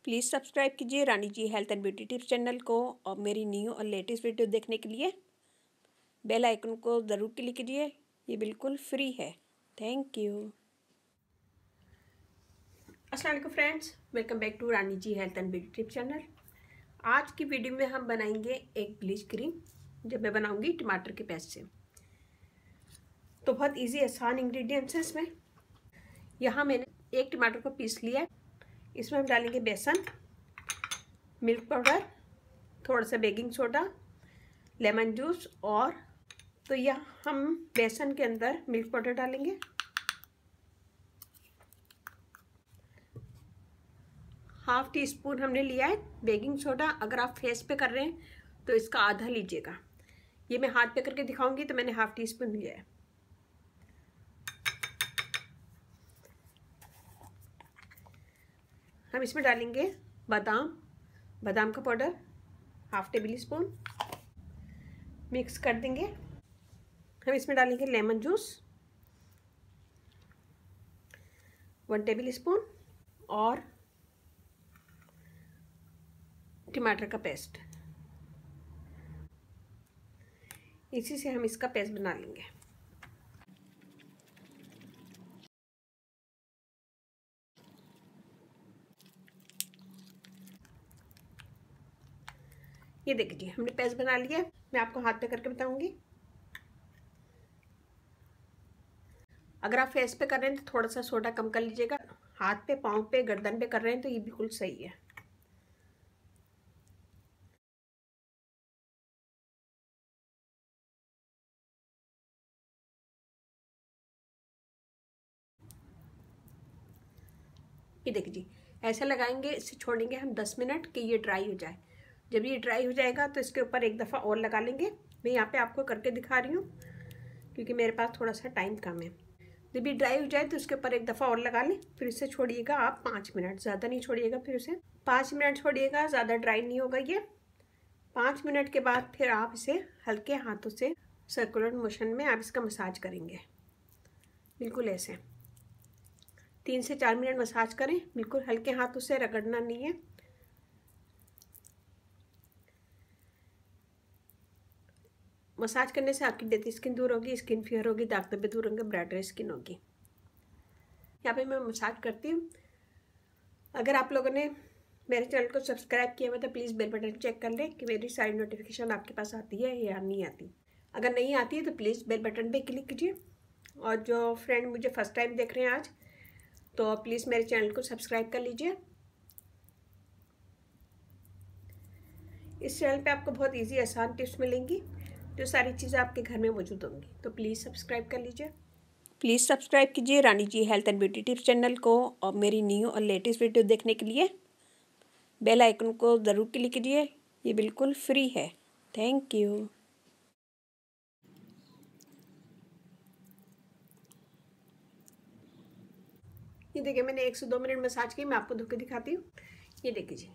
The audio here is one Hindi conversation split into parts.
प्लीज़ सब्सक्राइब कीजिए Rani ji health and beauty tips channel को और मेरी न्यू और लेटेस्ट वीडियो देखने के लिए बेल आइकन को ज़रूर क्लिक कीजिए। ये बिल्कुल फ्री है। Thank you. अस्सलाम वालेकुम friends, welcome back to Rani ji health and beauty tips channel. आज की वीडियो में हम बनाएंगे एक ब्लीच क्रीम जो मैं बनाऊंगी टमाटर के पेस्ट से। तो बहुत इजी आसान इंग्रेडिएंट्स हैं इसमें। यहाँ मैंने एक टमाटर को पीस लिया। इसमें हम डालेंगे बेसन, मिल्क पाउडर, थोड़ा सा बेकिंग सोडा, लेमन जूस और तो यह हम बेसन के अंदर मिल्क पाउडर डालेंगे, हाफ टी स्पून हमने लिया है बेकिंग सोडा। अगर आप फेस पे कर रहे हैं तो इसका आधा लीजिएगा। ये मैं हाथ पे करके दिखाऊंगी तो मैंने हाफ टी स्पून लिया है। हम इसमें डालेंगे बादाम का powder, half table spoon. Mix कर देंगे। हम इसमें डालेंगे लेमन जूस 1 टेबल स्पून और टमाटर का पेस्ट। इसी से हम इसका पेस्ट बना लेंगे। ये देखिए हमने पेस्ट बना लिया। मैं आपको हाथ पे करके बताऊंगी। अगर आप फेस पे कर रहे हैं तो थोड़ा सा सोडा कम कर लीजिएगा। हाथ पे, पाँव पे, गर्दन पे कर रहे हैं तो ये बिल्कुल सही है। ये देखिए जी, ऐसा लगाएंगे। इसे छोड़ेंगे हम 10 मिनट कि ये ड्राई हो जाए। जब ये ड्राई हो जाएगा तो इसके ऊपर एक दफ़ा और लगा लेंगे। मैं यहाँ पे आपको करके दिखा रही हूँ क्योंकि मेरे पास थोड़ा सा टाइम कम है। जब ये ड्राई हो जाए तो उसके ऊपर एक दफ़ा और लगा लें। फिर इसे छोड़िएगा आप 5 मिनट, ज़्यादा नहीं छोड़िएगा। फिर उसे 5 मिनट छोड़िएगा, ज़्यादा ड्राई नहीं होगा ये। 5 मिनट के बाद फिर आप इसे हल्के हाथों से सर्कुलर मोशन में आप इसका मसाज करेंगे। बिल्कुल ऐसे 3 से 4 मिनट मसाज करें। बिल्कुल हल्के हाथों से, रगड़ना नहीं है। मसाज करने से आपकी डेड स्किन दूर होगी, स्किन फेयर होगी, दाग धब्बे दूर होंगे, ब्राइटर स्किन होगी। यहाँ पे मैं मसाज करती हूँ। अगर आप लोगों ने मेरे चैनल को सब्सक्राइब किया हुआ तो प्लीज़ बेल बटन चेक कर लें कि मेरी सारी नोटिफिकेशन आपके पास आती है या नहीं आती। अगर नहीं आती है तो प्लीज़ बेल बटन पे क्लिक कीजिए। और जो फ्रेंड मुझे फर्स्ट टाइम देख रहे हैं आज, तो प्लीज़ मेरे चैनल को सब्सक्राइब कर लीजिए। इस चैनल पे आपको बहुत इजी आसान टिप्स मिलेंगी जो सारी चीज़ें आपके घर में मौजूद होंगी। तो प्लीज़ सब्सक्राइब कर लीजिए। प्लीज़ सब्सक्राइब कीजिए Rani ji health and beauty tips channel को और मेरी न्यू और लेटेस्ट वीडियो देखने के लिए बेल आइकन को ज़रूर क्लिक कीजिए। ये बिल्कुल फ्री है। Thank you. ये देखिए मैंने 1 से 2 मिनट मसाज की। मैं आपको धो के दिखाती हूँ। ये देखिए जी,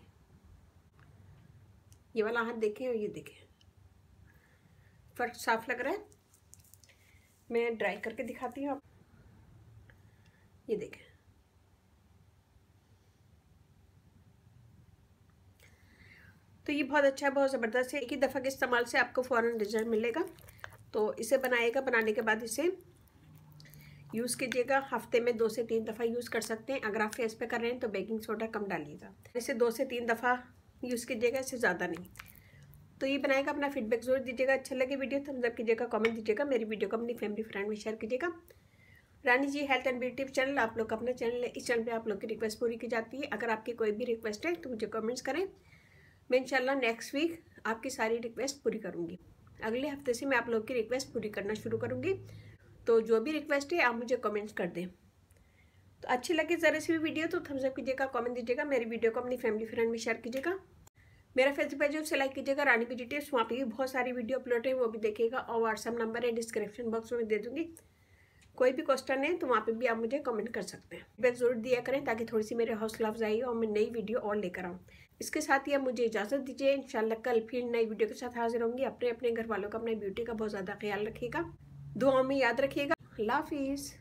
ये वाला हाथ देखें और ये देखें, फर्क साफ लग रहा है। मैं ड्राई करके दिखाती हूँ आप। ये देखें, तो ये बहुत अच्छा है, बहुत ज़बरदस्त है। एक ही दफ़ा के इस्तेमाल से आपको फ़ौरन रिजल्ट मिलेगा। तो इसे बनाने के बाद इसे यूज़ कीजिएगा। हफ्ते में 2 से 3 दफ़ा यूज़ कर सकते हैं। अगर आप फेस पे कर रहे हैं तो बेकिंग सोडा कम डालिएगा। इसे 2 से 3 दफ़ा यूज़ कीजिएगा, इससे ज़्यादा नहीं। तो ये बनाएगा। अपना फीडबैक जरूर दीजिएगा। अच्छा लगे वीडियो थम्स अप कीजिएगा, कमेंट दीजिएगा। मेरी वीडियो को अपनी फैमिली फ्रेंड में शेयर कीजिएगा। रानी ji health and beauty channel आप लोग का अपना चैनल है। इस चैनल पे आप लोग की रिक्वेस्ट पूरी की जाती है। अगर आपकी कोई भी रिक्वेस्ट है तो मुझे कमेंट्स करें। मैं इंशाल्लाह नेक्स्ट वीक आपकी सारी रिक्वेस्ट पूरी करूँगी। अगले हफ्ते से मैं आप लोग की रिक्वेस्ट पूरी करना शुरू करूँगी। तो जो भी रिक्वेस्ट है आप मुझे कमेंट्स कर दें। तो अच्छी लगे ज़रा सी भी वीडियो तो थम्स अप कीजिएगा, कमेंट दीजिएगा। मेरी वीडियो को अपनी फैमिली फ्रेंड में शेयर कीजिएगा। मेरा फेसबुक पेज उसे लाइक कीजिएगा, रानी ब्यूटी टिप्स। वहाँ पे भी बहुत सारी वीडियो अपलोड है, वो भी देखिएगा। और व्हाट्सअप नंबर है डिस्क्रिप्शन बॉक्स में दे दूँगी। कोई भी क्वेश्चन है तो वहाँ पे भी आप मुझे कमेंट कर सकते हैं। फीडबैक ज़रूर दिया करें ताकि थोड़ी सी मेरे हौसला अफजाई और मैं नई वीडियो और लेकर आऊँ। इसके साथ ही अब मुझे इजाज़त दीजिए। इंशाल्लाह कल फिर नई वीडियो के साथ हाजिर होंगी। अपने घर वालों का, अपने ब्यूटी का बहुत ज़्यादा ख्याल रखिएगा, दुआओं में याद रखिएगा। अल्लाह हाफिज़।